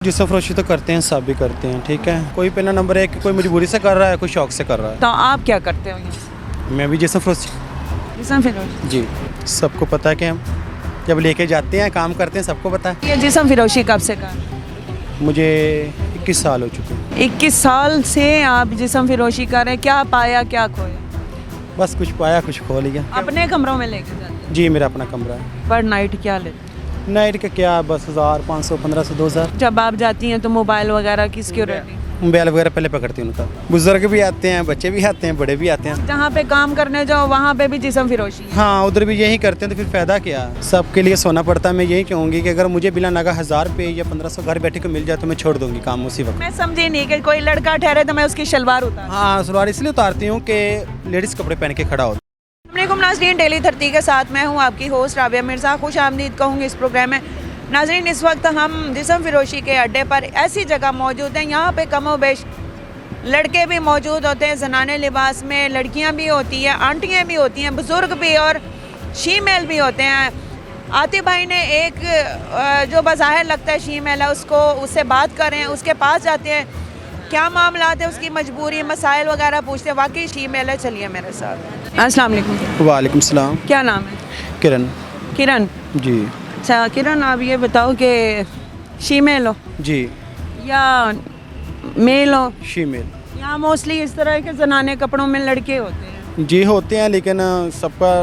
जिससे फरोशी तो करते हैं, सब भी करते हैं, ठीक है। कोई पहला नंबर है कि कोई मजबूरी से कर रहा है, कोई शौक से कर रहा है। तो आप क्या करते हो यहाँ? मैं भी जिसम फरोशी। जिस्म फिरोशी। जी, सबको पता है कि हम जब लेके जाते हैं, काम करते हैं, सबको पता है। ये जिस्म फिरोशी कब से कर? मुझे 21 साल हो चुके हैं। 21 साल से आप जिस्म फिरोशी कर रहे हैं। क्या पाया क्या खोया? बस कुछ पाया कुछ खो लिया। अपने कमरों में लेके जाते हैं? जी, मेरा अपना कमरा है। पर नाइट क्या लेते हैं? नाइट का क्या, बस 1000, 500, 1500, 2000। जब आप जाती हैं तो मोबाइल वगैरह की सिक्योरिटी? मोबाइल वगैरह पहले पकड़ती हूँ उनका। बुजुर्ग भी आते हैं, बच्चे भी आते हैं, बड़े भी आते हैं। जहाँ पे काम करने जाओ वहाँ पे भी जिस्म फिरोशी है। हाँ, उधर भी यही करते हैं, तो फिर फ़ायदा क्या। सबके लिए सोना पड़ता है। मैं यही कहूँगी कि अगर मुझे बिना नगा 1000 रुपये या 1500 घर बैठे को मिल जाए तो मैं छोड़ दूँगी काम उसी वक्त। मैं समझी नहीं कि कोई लड़का ठहरे तो मैं उसकी शलवार उतार। हाँ, सलवार इसलिए उतारती हूँ कि लेडीज़ कपड़े पहन के खड़ा हो। अस्सलामुअलैकुम नाज़रीन, डेली 30 के साथ मैं हूँ आपकी होस्ट राबिया मिर्ज़ा। खुश आमदीद कहूँगी इस प्रोग्राम में। नाज़रीन, इस वक्त हम जिस्म फिरोशी के अड्डे पर ऐसी जगह मौजूद हैं, यहाँ पे कमो बेश लड़के भी मौजूद होते हैं, जनाने लिबास में, लड़कियाँ भी होती हैं, आंटियाँ भी होती हैं, बुज़ुर्ग भी और शीमेल भी होते हैं। आतिफ भाई ने एक जो बज़ाहिर लगता है शीमेल है, उससे बात कर रहे हैं, उसके पास जाते हैं, क्या मामला है, उसकी मजबूरी, मसाइल वगैरह पूछते हैं। वाकई शीमेल है। चलिए मेरे साथ। अस्सलाम वालेकुम। वालेकुम सलाम। क्या नाम है? किरण। किरण। जी। अच्छा किरण, आप ये बताओ कि शीमेल हो जी। या मेल हो? शीमेल। यहाँ मोस्टली इस तरह के जनाने कपड़ों में लड़के होते हैं। जी होते हैं, लेकिन सबका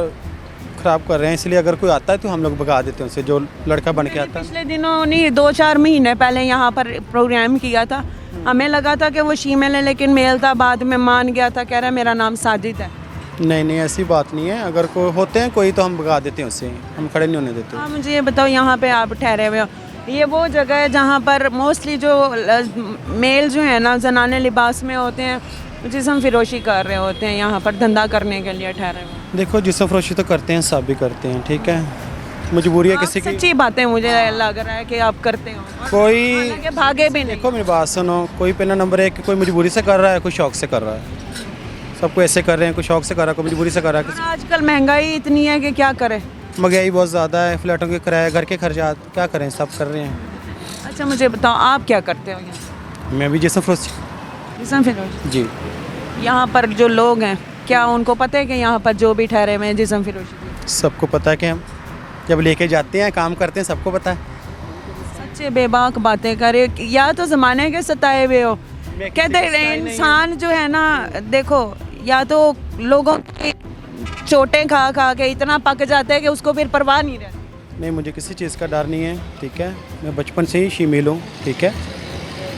ख़राब कर रहे हैं, इसलिए अगर कोई आता है तो हम लोग भगा देते हैं उसे, जो लड़का बन के आता है। पिछले दिनों नहीं, 2-4 महीने पहले यहाँ पर प्रोग्राम किया था। हमें लगा था कि वो शीमेल है, लेकिन मेल था। बाद में मान गया था, कह रहा है मेरा नाम साजिद है। नहीं नहीं, ऐसी बात नहीं है। अगर कोई होते हैं कोई तो हम भगा देते हैं उससे, हम खड़े नहीं होने देते। हाँ, मुझे ये बताओ, यहाँ पे आप ठहरे हुए हो, ये वो जगह है जहाँ पर मोस्टली जो मेल जो है ना, जनाने लिबास में होते हैं, जिस्म फिरोशी कर रहे होते हैं, यहाँ पर धंधा करने के लिए ठहरे हुए। देखो, जिस्म फरोशी तो करते हैं, सब भी करते हैं, ठीक है। मजबूरी है किसी की। सच्ची बातें मुझे लग रहा है कि आप करते हो। कोई हालांकि भागे भी नहीं। देखो मेरी बात सुनो, कोई पहला नंबर है कि कोई मजबूरी से कर रहा है, कोई शौक से कर रहा है। सबको ऐसे कर रहे हैं, कोई शौक से कर रहा है, कोई मजबूरी से कर रहा और आजकल महंगाई इतनी है कि क्या करें। है। महंगाई बहुत ज़्यादा है, फ्लैटों के किराए, घर के खर्चात, क्या करें, सब कर रहे हैं। अच्छा मुझे बताओ, आप क्या करते हो यहाँ? मैं भी जिस्म फरोशी। जिस्म फिरोशी। जी। यहाँ पर जो लोग हैं, क्या उनको पता है कि यहाँ पर जो भी ठहरे हुए हैं जिस्म फिरोशी? सबको पता है कि हम जब लेके जाते हैं, काम करते हैं, सबको पता है। सच्चे बेबाक बातें करे, या तो ज़माने के सताए हुए हो। कहते हैं इंसान जो है ना, देखो, या तो लोगों की चोटें खा खा के इतना पक जाता है कि उसको फिर परवाह नहीं रहती। नहीं, मुझे किसी चीज़ का डर नहीं है, ठीक है। मैं बचपन से ही शीमेल हूँ, ठीक है।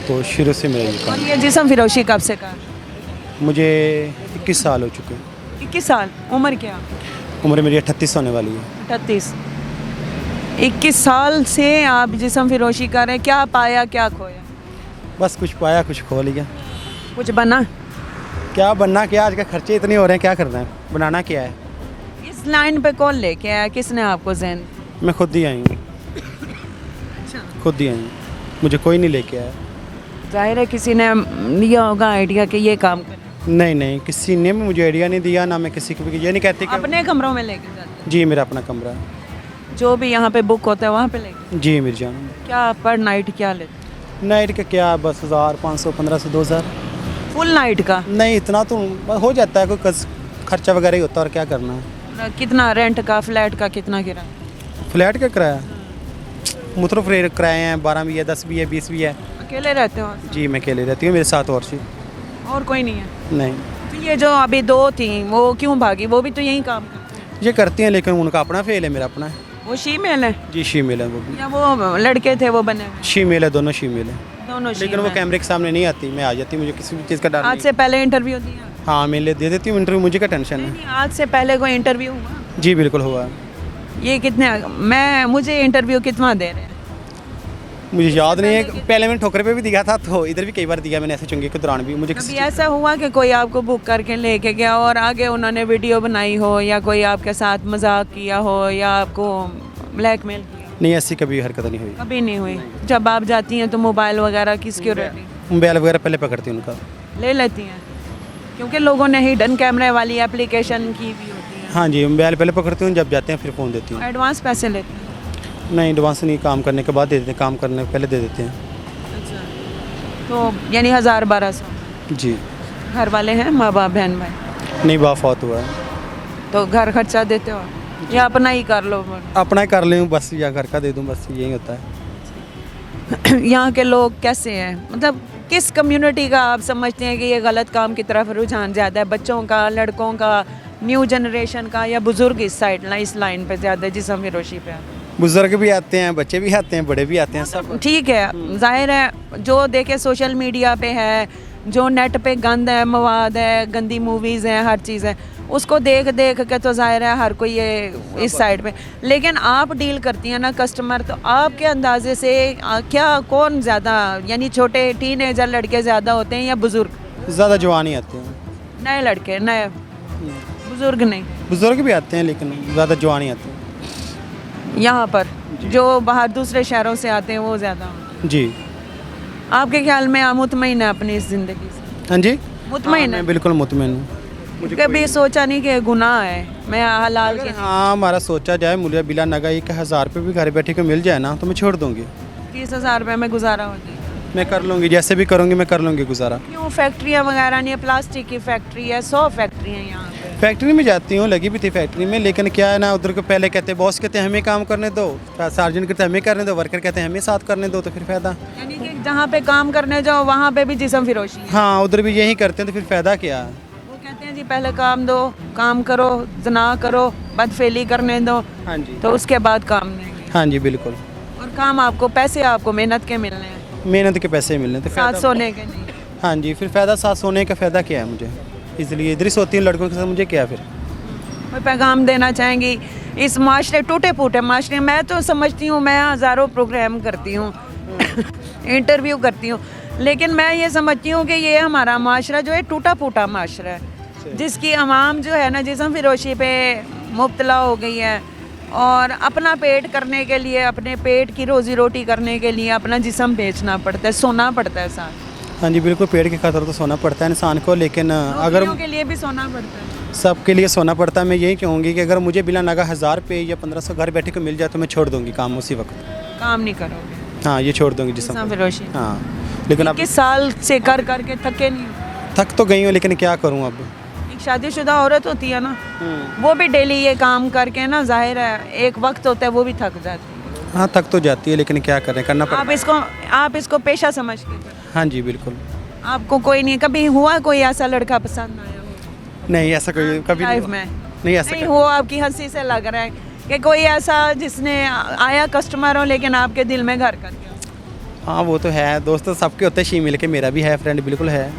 तो शुरू से मेरा ये और काम। ये जिस्म फिरोशी कब से कर? मुझे 21 साल हो चुके हैं। 21 साल। उम्र क्या? उम्र मेरी 38 होने वाली है। 38। 21 साल से आप जिस्म फिरोशी कर रहे हैं। क्या पाया क्या खोया? बस कुछ पाया कुछ खो लिया। कुछ बना? क्या बनना, क्या आज के खर्चे इतने हो रहे हैं, क्या करना है, बनाना क्या है। इस लाइन पे कौन लेके आया, किसने आपको ज़हन? मैं खुद ही आई हूँ, खुद ही आई हूँ, मुझे कोई नहीं लेके आया। जाहिर है किसी ने लिया होगा आइडिया कि ये काम करें। नहीं नहीं, किसी ने भी मुझे आइडिया नहीं दिया, ना मैं किसी को भी ये नहीं कहती कि। अपने कमरों में लेके जाते? जी, मेरा अपना कमरा है। जो भी यहाँ पे बुक होता है वहाँ पे लेके? जी मेरी जान। क्या पर नाइट क्या लेते? नाइट का क्या, बस 1000, 500, 1500, 2000। फुल नाइट का? नहीं, इतना तो बस हो जाता है, कोई खर्चा वगैरह ही होता है, और क्या करना है। कितना रेंट का, फ्लैट का कितना किराया? फ्लैट का किराया मुख्तलिफ रेट किराए हैं, 12 भी है, 10 भी है, 20 भी है। अकेले रहते हो? जी, मैं अकेले रहती हूँ, मेरे साथ और सी और कोई नहीं है? नहीं। तो ये जो अभी 2 थी वो क्यों भागी? वो भी तो यही काम करती हैं। ये करती हैं, लेकिन उनका अपना फेल है, मेरा अपना है। वो शीमेल है जी, शीमेल है वो भी। या वो लड़के थे वो बने हुए? शीमेल है, दोनों शीमेल है। दोनों लेकिन वो शीमेल। कैमरे के सामने नहीं आती, मैं आ जाती, मुझे किसी भी चीज़ का डर आज नहीं। से पहले इंटरव्यू दिया? हाँ, मैं ले दे देती हूँ इंटरव्यू, मुझे क्या टेंशन है। नहीं, आज से पहले कोई इंटरव्यू हुआ? जी बिल्कुल हुआ। ये कितने, मुझे इंटरव्यू कितना दे रहे हैं? मुझे याद नहीं है, पहले मैंने ठोकर पे भी दिया था, तो इधर भी कई बार दिया मैंने, ऐसे चुंगे के दौरान भी मुझे कभी किसी ऐसा हुआ कि कोई आपको बुक करके लेके गया और आगे उन्होंने वीडियो बनाई हो, या कोई आपके साथ मजाक किया हो, या आपको ब्लैकमेल किया? नहीं, ऐसी कभी हरकत नहीं हुई। कभी नहीं हुई। जब आप जाती हैं तो मोबाइल वगैरह की सिक्योरिटी मोबाइल वगैरह पहले पकड़ती हूँ उनका। ले लेती हैं? क्योंकि लोगों ने हिडन कैमरे वाली एप्लीकेशन की भी होती है। हाँ जी, मोबाइल पहले पकड़ती हूँ, जब जाते हैं फिर फ़ोन देती हूँ। एडवांस पैसे लेते हैं? नहीं, एडवांस नहीं, काम करने के बाद दे देते हैं, काम करने से पहले दे देते हैं। अच्छा, तो यानी 1000-1200। जी। घर वाले हैं, माँ बाप बहन भाई? नहीं, बाप फौत हुआ है। तो घर खर्चा देते हो या अपना ही कर लो? अपना ही कर लूँ बस, या घर का दे दूँ बस, यही होता है। यहाँ के लोग कैसे हैं, मतलब किस कम्युनिटी का आप समझते हैं कि ये गलत काम की तरफ रुझान ज़्यादा है? बच्चों का, लड़कों का, न्यू जनरेशन का, या बुजुर्ग इस लाइन पे ज़्यादा है, जिस्म फिरोशी पे? बुजुर्ग भी आते हैं, बच्चे भी आते हैं, बड़े भी आते हैं, सब। ठीक है, जाहिर है जो देखे सोशल मीडिया पे है, जो नेट पे गंद है, मवाद है, गंदी मूवीज़ हैं, हर चीज़ है, उसको देख देख के तो जाहिर है हर कोई ये इस साइड पे। लेकिन आप डील करती हैं ना कस्टमर, तो आपके अंदाजे से क्या कौन ज़्यादा, यानी छोटे टीनेजर लड़के ज़्यादा होते हैं या बुज़ुर्ग? ज़्यादा जवान ही आते हैं। नए लड़के, नए, बुज़ुर्ग नहीं? बुजुर्ग भी आते हैं लेकिन ज़्यादा जवान ही आते हैं। यहाँ पर जो बाहर दूसरे शहरों से आते हैं वो ज़्यादा होते जी। हैं। आपके ख्याल में आप मुतमईन है अपनी इस ज़िंदगी से? हाँ जी, मुतमईन है? मैं बिल्कुल मुतमईन हूँ। कभी सोचा नहीं कि गुनाह है, मैं हलाल के? हाँ, हमारा सोचा जाए, मुझे बिला नगा 1000 रुपये भी घर बैठे को मिल जाए ना तो मैं छोड़ दूँगी। 30,000 रुपये में गुजारा होती है? मैं कर लूँगी, जैसे भी करूँगी मैं कर लूँगी गुजारा। क्यों, फैक्ट्रियाँ वगैरह नहीं है? प्लास्टिक की फैक्ट्री है, 100 फैक्ट्री हैं यहाँ पे। फैक्ट्री में जाती हूँ, लगी भी थी फैक्ट्री में, लेकिन क्या है ना, उधर को पहले कहते बॉस कहते हैं हमें काम करने दो, सार्जन कहते हैं हमें करने दो, वर्कर कहते हैं हमें साथ करने दो, तो फिर फ़ायदा। यानी कि जहाँ पे काम करने जाओ वहाँ पे भी जिस्म फिरोशी है? हाँ, उधर भी यही करते हैं, तो फिर फ़ायदा क्या? वो कहते हैं जी पहले काम दो, काम करो, जना करो, बदफेली करने दो, हाँ जी, तो उसके बाद काम देंगे। हाँ जी, बिल्कुल। और काम आपको, पैसे आपको मेहनत के मिलने हैं, मेहनत के पैसे मिलने तो साथ फ़ायदा। सोने के नहीं। हाँ जी, फिर फ़ायदा साथ सोने का फ़ायदा क्या है मुझे, इसलिए इधर ही सोती हूँ लड़कों के साथ, मुझे क्या फिर। मैं पैगाम देना चाहेंगी इस माशरे, टूटे फूटे माशरे, मैं तो समझती हूँ, मैं हज़ारों प्रोग्राम करती हूँ इंटरव्यू करती हूँ, लेकिन मैं ये समझती हूँ कि ये हमारा माशरा जो है टूटा फूटा माशरा है, जिसकी अवाम जो है ना जिस्म फिरोशी पे मुब्तला हो गई है, और अपना पेट करने के लिए, अपने पेट की रोज़ी रोटी करने के लिए अपना जिस्म बेचना पड़ता है, सोना पड़ता है साथ। हाँ जी, बिल्कुल, पेड़ की खातिर तो सोना पड़ता है इंसान को, लेकिन अगर नौकरियों के लिए भी सोना पड़ता है, सबके लिए सोना पड़ता है। मैं यही कहूँगी कि अगर मुझे बिना नगा 1000 रुपये या 1500 घर बैठे को मिल जाए तो मैं छोड़ दूँगी काम उसी वक्त। काम नहीं करोगे? हाँ, ये छोड़ दूँगी जिस्म जिसम। फिरोशी। हाँ, लेकिन अब किस साल से कर करके थके नहीं? थक तो गई हूँ, लेकिन क्या करूँ अब। एक शादीशुदा औरत होती है ना, वो भी डेली ये काम करके ना, जाहिर है एक वक्त होता है वो भी थक जाती है। हाँ, थक तो जाती है, लेकिन क्या करें, करना पड़ता है। आप इसको पेशा समझ के करें। हाँ जी, बिल्कुल। आपको कोई नहीं, कभी हुआ कोई ऐसा लड़का पसंद आया हो नहीं, ऐसा कोई कभी लाइफ नहीं में? नहीं, ऐसा नहीं हो, आपकी हंसी से लग रहा है कि कोई ऐसा जिसने आया कस्टमर हो लेकिन आपके दिल में घर कर गया। हाँ, वो तो है, दोस्त तो सबके होते हैं, शी मिल के मेरा भी है, फ्रेंड बिल्कुल है।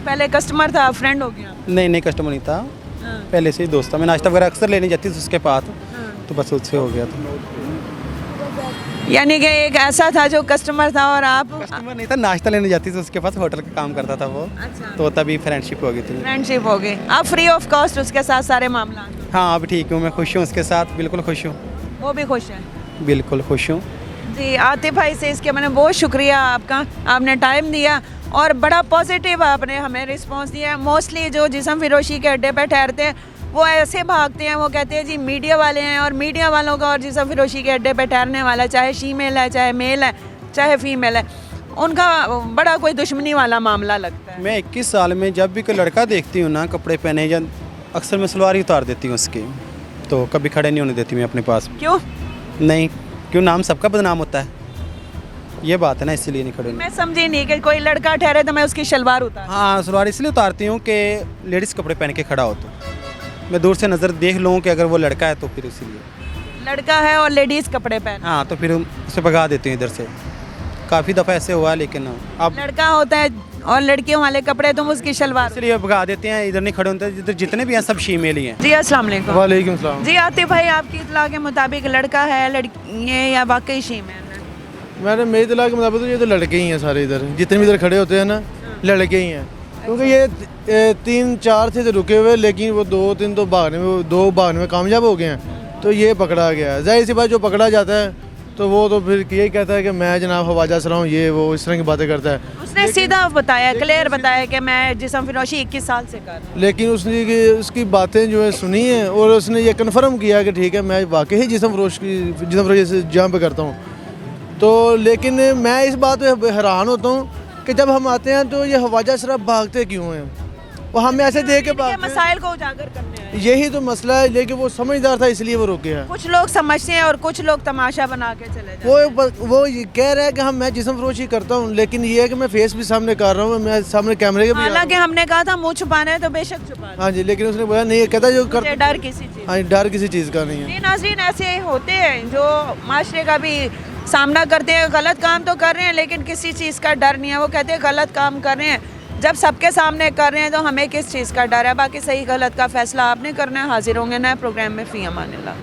पहले कस्टमर था, फ्रेंड हो गया? नहीं, कस्टमर नहीं था, हाँ, पहले से ही दोस्त था। मैं नाश्ता वगैरह अक्सर लेने जाती थी उसके पास, हाँ। तो बस उससे हो गया था। यानी कि एक ऐसा था जो कस्टमर था और आप? कस्टमर नहीं था, नाश्ता लेने जाती थी उसके पास, होटल का काम करता था वो, अच्छा, तो तभी फ्रेंडशिप हो गई थी। फ्रेंडशिप हो गई, आप फ्री ऑफ कॉस्ट उसके साथ सारे मामला? हाँ, अब ठीक हूँ, मैं खुश हूँ उसके साथ, बिल्कुल खुश हूँ, वो भी खुश है? बिल्कुल खुश हूँ। जी, आतिफ भाई से इसके मैंने बहुत शुक्रिया आपका, आपने टाइम दिया और बड़ा पॉजिटिव आपने हमें रिस्पांस दिया। मोस्टली जो जिस्म फिरोशी के अड्डे पर ठहरते हैं वो ऐसे भागते हैं, वो कहते हैं जी मीडिया वाले हैं, और मीडिया वालों का और जिस्म फिरोशी के अड्डे पर ठहरने वाला, चाहे शीमेल है, चाहे मेल है, चाहे फीमेल है, उनका बड़ा कोई दुश्मनी वाला मामला लगता है। मैं 21 साल में जब भी कोई लड़का देखती हूँ ना कपड़े पहने, या अक्सर मैं सलवार ही उतार देती हूँ उसकी, तो कभी खड़े नहीं होने देती मैं अपने पास। क्यों? नहीं, क्यों, नाम सबका बदनाम होता है, ये बात है ना, इसलिए नहीं खड़े। मैं समझी नहीं कि कोई लड़का ठहरे तो मैं उसकी शलवार उतार? हाँ, सलवार इसलिए उतारती हूँ कि लेडीज़ कपड़े पहन के खड़ा हो, तो मैं दूर से नज़र देख लूँ कि अगर वो लड़का है तो फिर इसीलिए। लड़का है और लेडीज़ कपड़े पहन? हाँ, तो फिर उसे भगा देती हूँ इधर से, काफ़ी दफ़ा ऐसे हुआ, लेकिन अब लड़का होता है और लड़कियों वाले कपड़े, तुम उसकी शलवार? इसलिए भगा देते हैं, इधर नहीं खड़े होते, इधर जितने भी हैं सब शीमेल ही हैं। जी, अस्सलाम वालेकुम। वालेकुम सलाम। जी, आतिफ भाई, आपकी इतला के मुताबिक लड़का है, लड़की है, या वाकई शीमेल है? मैंने मेरी इतला के मुताबिक तो ये तो लड़के ही हैं सारे, इधर जितने भी इधर खड़े होते हैं ना लड़के ही हैं, क्योंकि ये 3-4 थे तो रुके हुए, लेकिन वो 2-3 तो दो भागने में कामयाब हो गए हैं, तो ये पकड़ा गया है। जाहिर सी बात, जो पकड़ा जाता है तो वो तो फिर यही कहता है कि मैं जनाब हवाजा सरा हूँ, ये वो इस तरह की बातें करता है। उसने सीधा बताया, क्लियर बताया कि मैं जिस्म फिरोशी 21 साल से कर रहा हूँ। लेकिन उसकी बातें जो है सुनी हैं, और उसने ये कन्फर्म किया कि ठीक है मैं वाकई ही जिस्म फरोशी से जहाँ पे करता हूँ, तो लेकिन मैं इस बात पे हैरान होता हूँ कि जब हम आते हैं तो ये हवाजा शराब भागते क्यों हैं, वो हमें ऐसे देख के इनके भागते हैं। मसाइल को उजागर करने आए। यही तो मसला है, लेकिन वो समझदार था इसलिए वो रुके है। कुछ लोग समझते हैं और कुछ लोग तमाशा बना के चले जाते हैं। वो ये कह रहा है कि मैं जिस्म फरोशी करता हूँ, लेकिन ये है कि मैं फेस भी सामने कर रहा हूँ, मैं सामने कैमरे के भी आ रहा हालांकि हमने कहा था मुंह छुपाना है तो बेशक छुपा हूँ। हाँ जी, लेकिन उसने बोला नहीं, कहता जो कर डर किसी चीज। हाँ जी, डर किसी चीज़ का नहीं है। ये नाज़रीन ऐसे होते हैं जो माशरे का भी सामना करते हैं, गलत काम तो कर रहे हैं लेकिन किसी चीज़ का डर नहीं है। वो कहते हैं गलत काम कर रहे हैं, जब सबके सामने कर रहे हैं तो हमें किस चीज़ का डर है। बाकी सही गलत का फैसला आपने करना है। हाजिर होंगे नए प्रोग्राम में। फ़ी अमानिल्लाह।